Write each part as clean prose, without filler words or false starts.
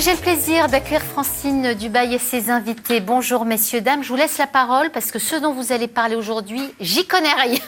Et j'ai le plaisir d'accueillir Francine Dubail et ses invités. Bonjour messieurs, dames, je vous laisse la parole parce que ce dont vous allez parler aujourd'hui, j'y connais rien.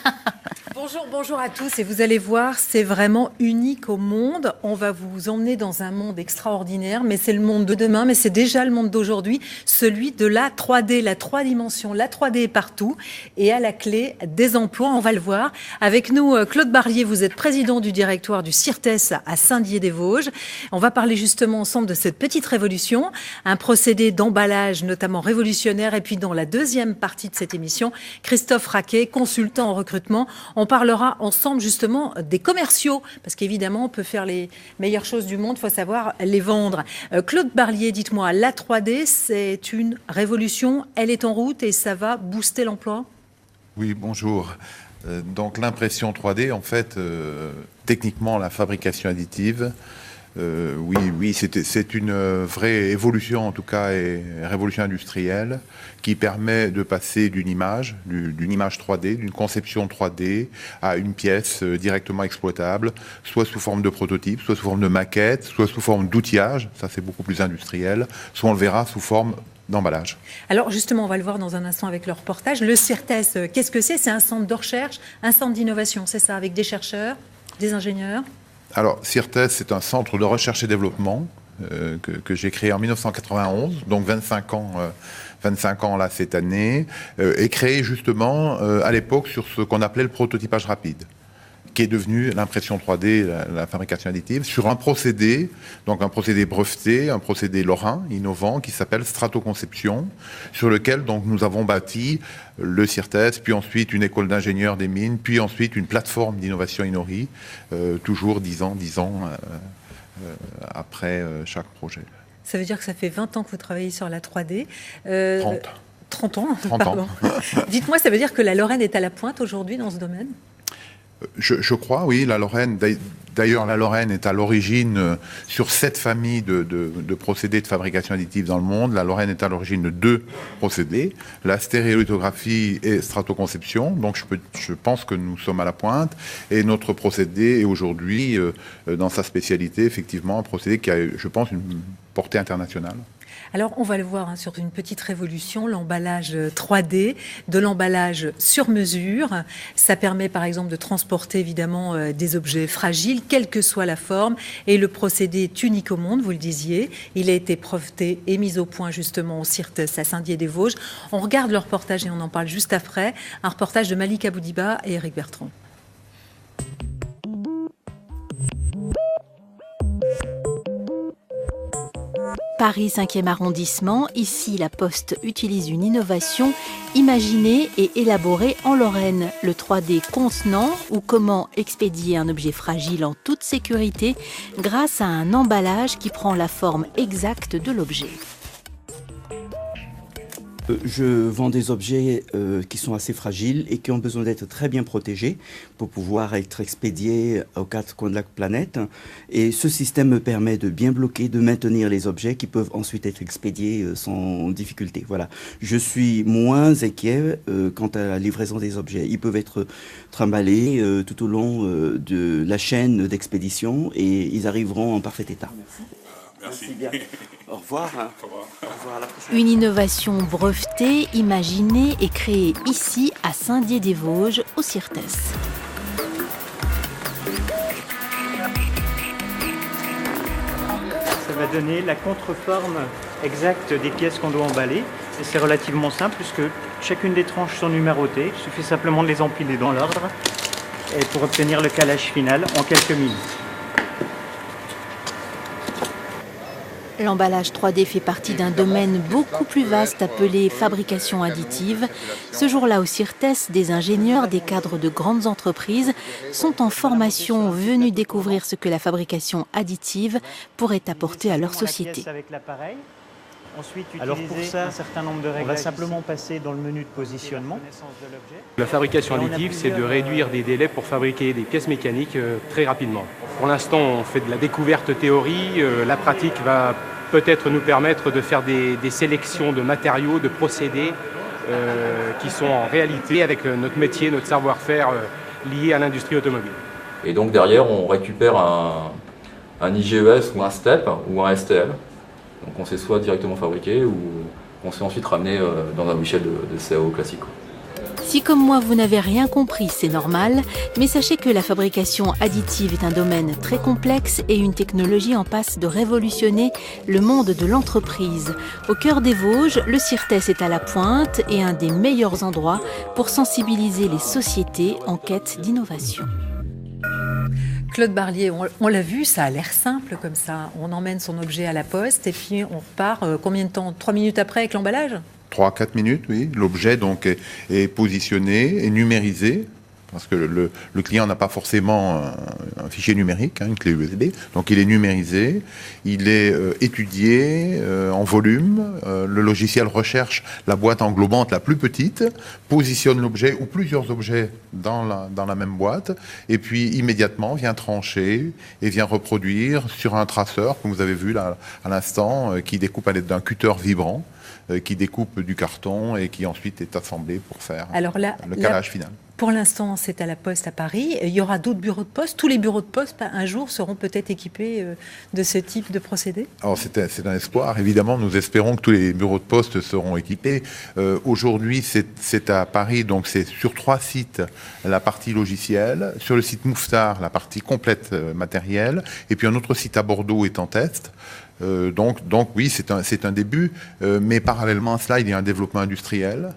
Bonjour à tous et vous allez voir, c'est vraiment unique au monde. On va vous emmener dans un monde extraordinaire, mais c'est le monde de demain, mais c'est déjà le monde d'aujourd'hui, celui de la 3D, la 3 dimensions. La 3D est partout et à la clé des emplois, on va le voir. Avec nous, Claude Barlier, vous êtes président du directoire du CIRTES à Saint-Dié-des-Vosges. On va parler justement ensemble de cette petite révolution, un procédé d'emballage notamment révolutionnaire. Et puis dans la deuxième partie de cette émission, Christophe Raquet, consultant en recrutement. On parlera ensemble justement des commerciaux, parce qu'évidemment, on peut faire les meilleures choses du monde, il faut savoir les vendre. Claude Barlier, dites-moi, la 3D, c'est une révolution, elle est en route et ça va booster l'emploi ? Oui, bonjour. Donc l'impression 3D, en fait, techniquement, la fabrication additive, oui, c'est une vraie évolution, en tout cas, et révolution industrielle, qui permet de passer d'une image 3D, d'une conception 3D, à une pièce directement exploitable, soit sous forme de prototype, soit sous forme de maquette, soit sous forme d'outillage, ça c'est beaucoup plus industriel, soit on le verra sous forme d'emballage. Alors justement, on va le voir dans un instant avec le reportage. Le CIRTES, qu'est-ce que c'est ? C'est un centre de recherche, un centre d'innovation, c'est ça, avec des chercheurs, des ingénieurs ? Alors, CIRTES, c'est un centre de recherche et développement que j'ai créé en 1991, donc 25 ans là cette année, et créé justement à l'époque sur ce qu'on appelait le prototypage rapide, qui est devenu l'impression 3D, la fabrication additive, sur un procédé, donc un procédé breveté, un procédé lorrain, innovant, qui s'appelle stratoconception, sur lequel donc nous avons bâti le CIRTES, puis ensuite une école d'ingénieurs des mines, puis ensuite une plateforme d'innovation Inori, toujours 10 ans après chaque projet. Ça veut dire que ça fait 20 ans que vous travaillez sur la 3D. 30 ans. Dites-moi, ça veut dire que la Lorraine est à la pointe aujourd'hui dans ce domaine ? Je crois, oui, la Lorraine. D'ailleurs, la Lorraine est à l'origine sur 7 familles de procédés de fabrication additive dans le monde. La Lorraine est à l'origine de 2 procédés, la stéréolithographie et stratoconception. Donc, je pense que nous sommes à la pointe. Et notre procédé est aujourd'hui, dans sa spécialité, effectivement, un procédé qui a, je pense, une portée internationale. Alors, on va le voir sur une petite révolution, l'emballage 3D, de l'emballage sur mesure. Ça permet, par exemple, de transporter, évidemment, des objets fragiles, quelle que soit la forme. Et le procédé est unique au monde, vous le disiez. Il a été breveté et mis au point, justement, au CIRTES à Saint-Dié-des-Vosges. On regarde le reportage et on en parle juste après. Un reportage de Malika Boudiba et Éric Bertrand. Paris 5e arrondissement, ici la Poste utilise une innovation imaginée et élaborée en Lorraine, le 3D contenant ou comment expédier un objet fragile en toute sécurité grâce à un emballage qui prend la forme exacte de l'objet. Je vends des objets qui sont assez fragiles et qui ont besoin d'être très bien protégés pour pouvoir être expédiés aux 4 coins de la planète. Et ce système me permet de bien bloquer, de maintenir les objets qui peuvent ensuite être expédiés sans difficulté. Voilà. Je suis moins inquiet quant à la livraison des objets. Ils peuvent être trimballés tout au long de la chaîne d'expédition et ils arriveront en parfait état. Merci bien. Au revoir. Au revoir, à la prochaine. Une innovation brevetée, imaginée et créée ici à Saint-Dié-des-Vosges au CIRTES. Ça va donner la contreforme exacte des pièces qu'on doit emballer. Et c'est relativement simple puisque chacune des tranches sont numérotées. Il suffit simplement de les empiler dans l'ordre et pour obtenir le calage final en quelques minutes. L'emballage 3D fait partie d'un domaine beaucoup plus vaste appelé fabrication additive. Ce jour-là au CIRTES, des ingénieurs, des cadres de grandes entreprises sont en formation venus découvrir ce que la fabrication additive pourrait apporter à leur société. Alors pour ça, un certain nombre de règles, on va simplement passer dans le menu de positionnement. La fabrication additive, c'est de réduire des délais pour fabriquer des pièces mécaniques très rapidement. Pour l'instant, on fait de la découverte théorie. La pratique va peut-être nous permettre de faire des sélections de matériaux, de procédés qui sont en réalité avec notre métier, notre savoir-faire lié à l'industrie automobile. Et donc derrière, on récupère un IGES ou un STEP ou un STL Donc on sait soit directement fabriquer ou on sait ensuite ramener dans un logiciel de CAO classique. Si comme moi vous n'avez rien compris, c'est normal, mais sachez que la fabrication additive est un domaine très complexe et une technologie en passe de révolutionner le monde de l'entreprise. Au cœur des Vosges, le CIRTES est à la pointe et un des meilleurs endroits pour sensibiliser les sociétés en quête d'innovation. Claude Barlier, on l'a vu, ça a l'air simple comme ça. On emmène son objet à la poste et puis on repart combien de temps? 3 minutes après avec l'emballage? 3-4 minutes, oui. L'objet donc est positionné, est numérisé, parce que le client n'a pas forcément un fichier numérique, une clé USB. Donc il est numérisé, il est étudié en volume. Le logiciel recherche la boîte englobante la plus petite, positionne l'objet ou plusieurs objets dans la même boîte, et puis immédiatement vient trancher et vient reproduire sur un traceur, comme vous avez vu là à l'instant, qui découpe à l'aide d'un cutter vibrant, qui découpe du carton et qui ensuite est assemblé pour faire le calage final. Pour l'instant, c'est à la Poste à Paris. Il y aura d'autres bureaux de poste. Tous les bureaux de poste, un jour, seront peut-être équipés de ce type de procédé? Alors, c'est un espoir. Évidemment, nous espérons que tous les bureaux de poste seront équipés. Aujourd'hui, c'est à Paris, donc c'est sur 3 sites la partie logicielle. Sur le site Mouffetard, la partie complète matérielle. Et puis un autre site à Bordeaux est en test. Donc oui, c'est un début. Mais parallèlement à cela, il y a un développement industriel.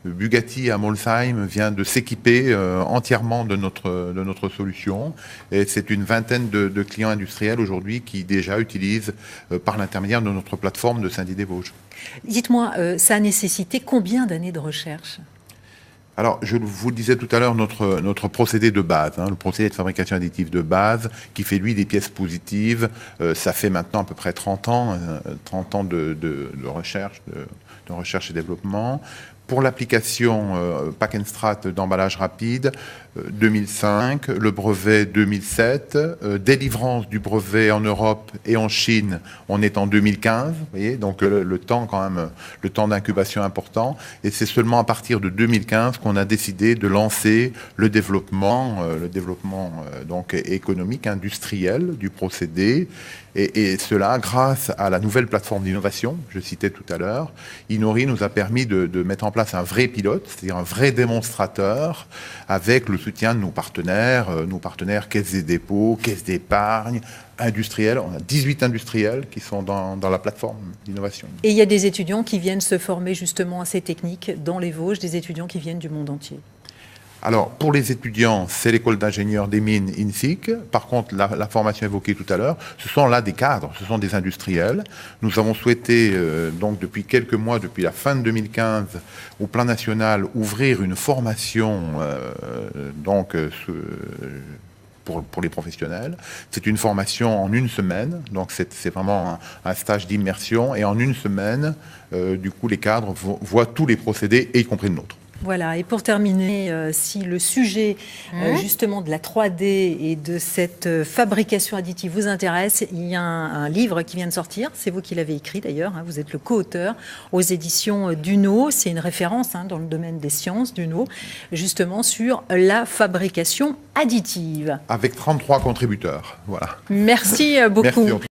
Bugatti à Molsheim vient de s'équiper entièrement de notre solution, et c'est une vingtaine de clients industriels aujourd'hui qui déjà utilisent par l'intermédiaire de notre plateforme de Saint-Dié-des-Vosges. Dites-moi, ça a nécessité combien d'années de recherche? Alors, je vous le disais tout à l'heure, notre procédé de base, le procédé de fabrication additive de base, qui fait lui des pièces positives, ça fait maintenant à peu près 30 ans de recherche, de recherche et développement. Pour l'application Pack and Strat d'emballage rapide, 2005, le brevet 2007, délivrance du brevet en Europe et en Chine, on est en 2015, vous voyez, donc le temps quand même, le temps d'incubation important, et c'est seulement à partir de 2015 qu'on a décidé de lancer le développement donc économique, industriel du procédé, et cela grâce à la nouvelle plateforme d'innovation, je citais tout à l'heure. Inori nous a permis de mettre en place un vrai pilote, c'est-à-dire un vrai démonstrateur, avec le soutien de nos partenaires caisses des dépôts, caisses d'épargne, industriels. On a 18 industriels qui sont dans la plateforme d'innovation. Et il y a des étudiants qui viennent se former justement à ces techniques dans les Vosges, des étudiants qui viennent du monde entier. Alors, pour les étudiants, c'est l'école d'ingénieurs des mines INSIC. Par contre, la formation évoquée tout à l'heure, ce sont là des cadres, ce sont des industriels. Nous avons souhaité, donc depuis quelques mois, depuis la fin de 2015, au plan national, ouvrir une formation pour les professionnels. C'est une formation en 1 semaine, donc c'est vraiment un stage d'immersion. Et en 1 semaine, du coup, les cadres voient tous les procédés, y compris le nôtre. Voilà, et pour terminer, si le sujet justement de la 3D et de cette fabrication additive vous intéresse, il y a un livre qui vient de sortir, c'est vous qui l'avez écrit d'ailleurs, vous êtes le co-auteur aux éditions d'Uno, c'est une référence dans le domaine des sciences d'Uno, justement sur la fabrication additive. Avec 33 contributeurs, voilà. Merci beaucoup. Merci.